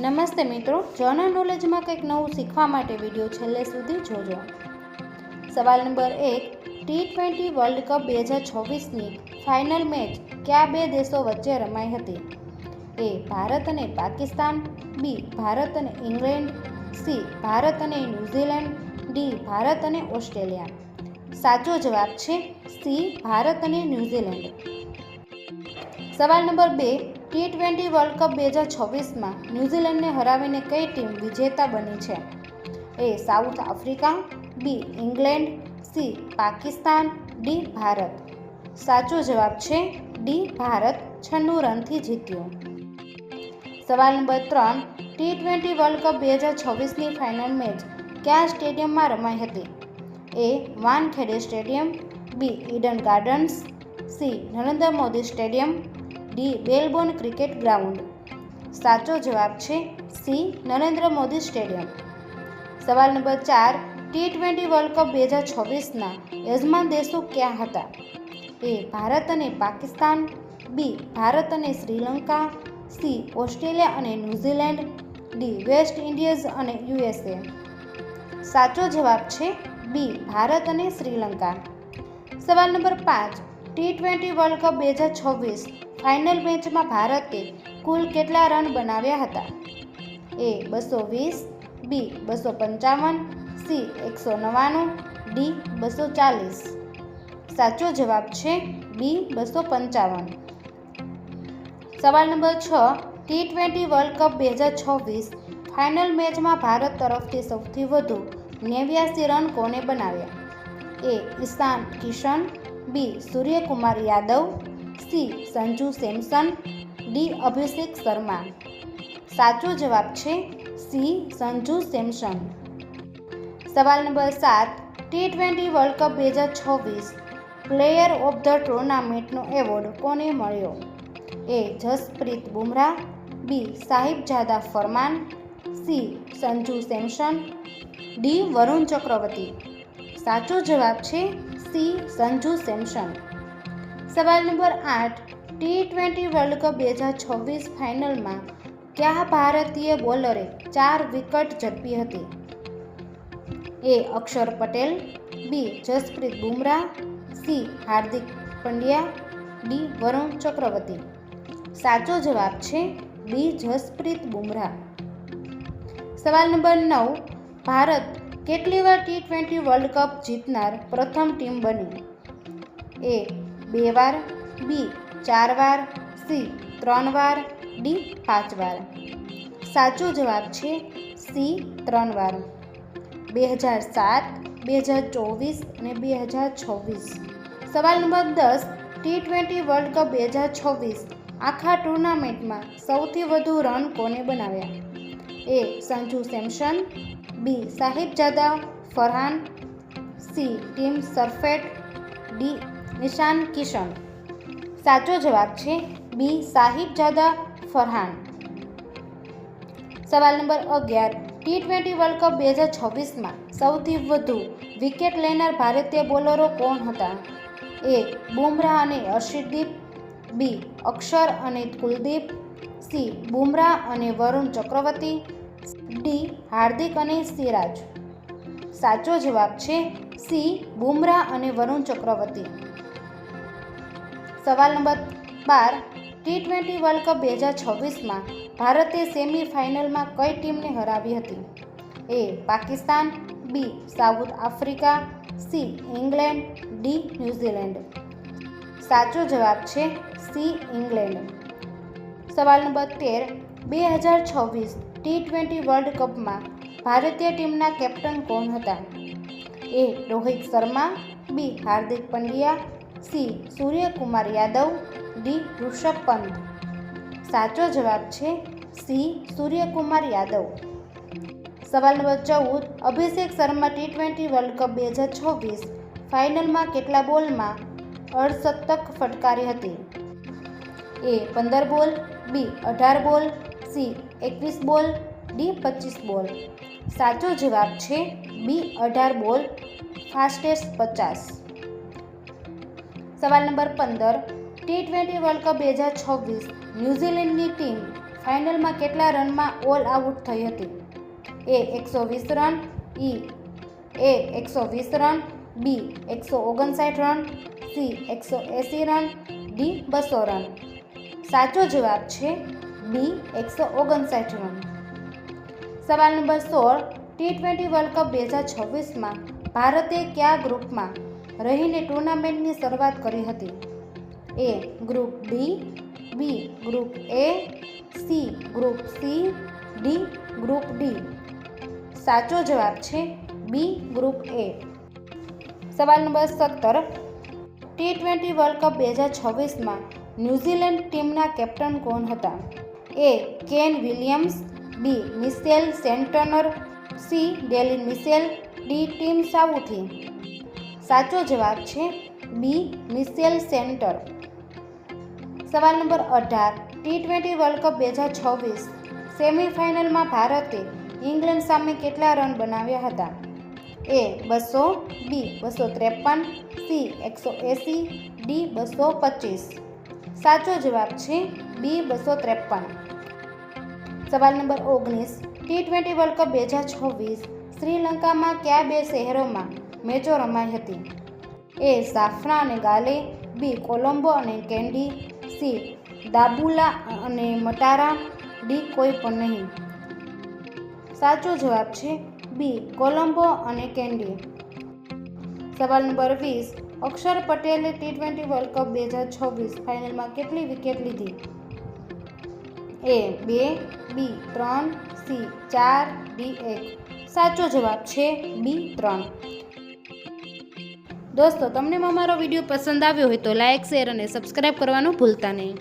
નમસ્તે મિત્રો, જનરલ નોલેજમાં કંઈક નવું શીખવા માટે વિડીયો છેલ્લે સુધી જોજો. સવાલ નંબર 1. T20 વર્લ્ડ કપ 2026ની ફાઇનલ મેચ કયા બે દેશો વચ્ચે રમાઈ હતી? એ. ભારત અને પાકિસ્તાન. બી. ભારત અને ઇંગ્લેન્ડ. સી. ભારત અને ન્યૂઝીલેન્ડ. ડી. ભારત અને ઓસ્ટ્રેલિયા. સાચો જવાબ છે સી. ભારત અને ન્યૂઝીલેન્ડ. સવાલ નંબર 2. T20 વર્લ્ડ કપ 2026માં ન્યૂઝીલેન્ડને હરાવીને કઈ ટીમ વિજેતા બની છે? A. South Africa. B. England. C. Pakistan. D. Bharat. સાચો જવાબ છે ડી. ભારત 96 રનથી જીત્યો. સવાલ નંબર 3. T20 વર્લ્ડ કપ 2026ની ફાઇનલ મેચ કયા સ્ટેડિયમમાં રમાઈ હતી? A. Wankhede stadium. B. Eden Gardens. C. Narendra Modi stadium. D. Melbourne Cricket Ground. સાચો જવાબ છે સી. નરેન્દ્ર મોદી સ્ટેડિયમ. સવાલ નંબર 4. T20 વર્લ્ડ કપ 2026ના યજમાન દેશો ક્યાં હતા? એ. ભારત અને પાકિસ્તાન. બી. ભારત અને શ્રીલંકા. સી. ઓસ્ટ્રેલિયા અને ન્યૂઝીલેન્ડ. ડી. વેસ્ટ ઇન્ડિઝ અને USA. સાચો જવાબ છે બી. ભારત અને શ્રીલંકા. સવાલ number 5. T20 world cup 2026 final મેચમાં ભારતે કુલ કેટલા રન બનાવ્યા હતા? એ. 220. બી. 255. સી. 199. ડી. 240. સાચો જવાબ છે બી. 255. સવાલ number 6. T20 world cup 2026 final મેચમાં ભારત તરફથી સૌથી વધુ 89 રન કોને બનાવ્યા? A. Ishan Kishan. B. Suryakumar Yadav. C. Sanju Samson. D. Abhishek Sharma. સાચો જવાબ છે સી. સંજુ સેમસન. સવાલ નંબર 7. T20 world cup 2026 player of the ટુર્નામેન્ટનો એવોર્ડ કોને મળ્યો? A. Jasprit Bumrah. B. Sahibzada Farman. C. Sanju Samson. D. Varun Chakravarthy. સાચો જવાબ છે સી. સંજુ સેમસન. સવાલ નંબર 8. T20 વર્લ્ડ કપ 2026 ફાઇનલમાં કયા ભારતીય બોલરે 4 વિકેટ ઝડપી હતી? એ. અક્ષર પટેલ. બી. જસપ્રીત બુમરાહ. સી. હાર્દિક પંડ્યા. ડી. વરુણ ચક્રવર્તી. સાચો જવાબ છે બી. જસપ્રીત બુમરાહ. સવાલ નંબર 9. ભારત કેટલી વાર T20 વર્લ્ડ કપ જીતનાર પ્રથમ ટીમ બની? એ. 2 વાર. બી. 4 વાર. સી. 3 વાર. ડી. 5 વાર. સાચો જવાબ છે સી. 3 વાર. 2007, 2024 અને 2026. સવાલ નંબર 10. T20 વર્લ્ડ કપ 2026 આખા ટુર્નામેન્ટમાં સૌથી વધુ રન કોને બનાવ્યા? A. Sanju Samson. B. Sahibzada Farhan. C. Tim Seifert. D. Ishan Kishan. સાચો જવાબ છે બી. સાહિબજાદા ફરહાન. સવાલ નંબર 11. T20 વર્લ્ડ કપ 2026માં સૌથી વધુ વિકેટ લેનાર ભારતીય બોલરો કોણ હતા? એ. બુમરાહ અને હર્ષદીપ. બી. અક્ષર અને કુલદીપ. સી. બુમરાહ અને વરુણ ચક્રવર્તી. ડી. હાર્દિક અને સિરાજ. સાચો જવાબ છે સી. બુમરાહ અને વરુણ ચક્રવર્તી. સવાલ નંબર 12. T20 વર્લ્ડ કપ 2026માં ભારતે સેમીફાઇનલમાં કઈ ટીમને હરાવી હતી? A. Pakistan. B. South Africa. C. England. D. New Zealand. સાચો જવાબ છે સી. ઇંગ્લેન્ડ. સવાલ નંબર 13. 2026 T20 વર્લ્ડ કપમાં ભારતીય ટીમના કેપ્ટન કોણ હતા? A. Rohit Sharma. B. Hardik Pandya. C. Suryakumar Yadav. D. Rishabh Pant. સાચો જવાબ છે સી. સૂર્યકુમાર યાદવ. સવાલ number 14. Abhishek Sharma T20 world cup 2026 ફાઇનલમાં કેટલા બોલમાં અર્ધશતક ફટકારી હતી? એ. 15 બોલ. બી. 18 બોલ. સી. 21 બોલ. ડી. 25 બોલ. સાચો જવાબ છે બી. 18 બોલ. ફાસ્ટેસ્ટ 50. સવાલ નંબર 15. T20 વર્લ્ડ કપ 2026 ન્યૂઝીલેન્ડની ટીમ ફાઇનલમાં કેટલા રનમાં ઓલ આઉટ થઈ હતી? A 120 run, A 120 run, B 159 run, C 180 run, D 200 run. સાચો જવાબ છે બી 159 રન. સવાલ નંબર 16. T20 વર્લ્ડ કપ 2026માં ભારતે કયા ગ્રુપમાં રહીને ટુર્નામેન્ટની શરૂઆત કરી હતી? A group D, B group A, C group C, D group D. સાચો જવાબ છે બી ગ્રુપ એ. સવાલ નંબર 17. T20 વર્લ્ડ કપ 2026માં ન્યૂઝીલેન્ડ ટીમના કેપ્ટન કોણ હતા? A Kane Williams, B Mitchell Santner, C Daryl Mitchell, D Tim Southee. સાચો જવાબ છે બી મિશેલ સેન્ટર. સવાલ નંબર 18. T20 વર્લ્ડ કપ 2026 સેમીફાઇનલમાં ભારતે ઇંગ્લેન્ડ સામે કેટલા રન બનાવ્યા હતા? A 200, B 253, C 180, D 225. સાચો જવાબ છે બી 253. સવાલ નંબર 19. T20 વર્લ્ડ કપ 2026 શ્રીલંકામાં કયા બે શહેરોમાં મેચો રમાઈ હતી? એ જાફના અને ગાલે, બી કોલંબો અને કેન્ડી, સી દાબુલા અને મટારા, ડી કોઈ પણ નહીં. સાચો જવાબ છે બી કોલંબો અને કેન્ડી. સવાલ નંબર 20. અક્ષર પટેલે T20 વર્લ્ડ કપ 2026 ફાઇનલમાં કેટલી વિકેટ લીધી? એ 2, બી 3, સી 4, ડી 1. સાચો જવાબ છે બી 3. દોસ્તો, તમને અમારો વિડીયો પસંદ આવ્યો હોય તો લાઇક, શેર અને સબસ્ક્રાઈબ કરવાનું ભૂલતા નહીં.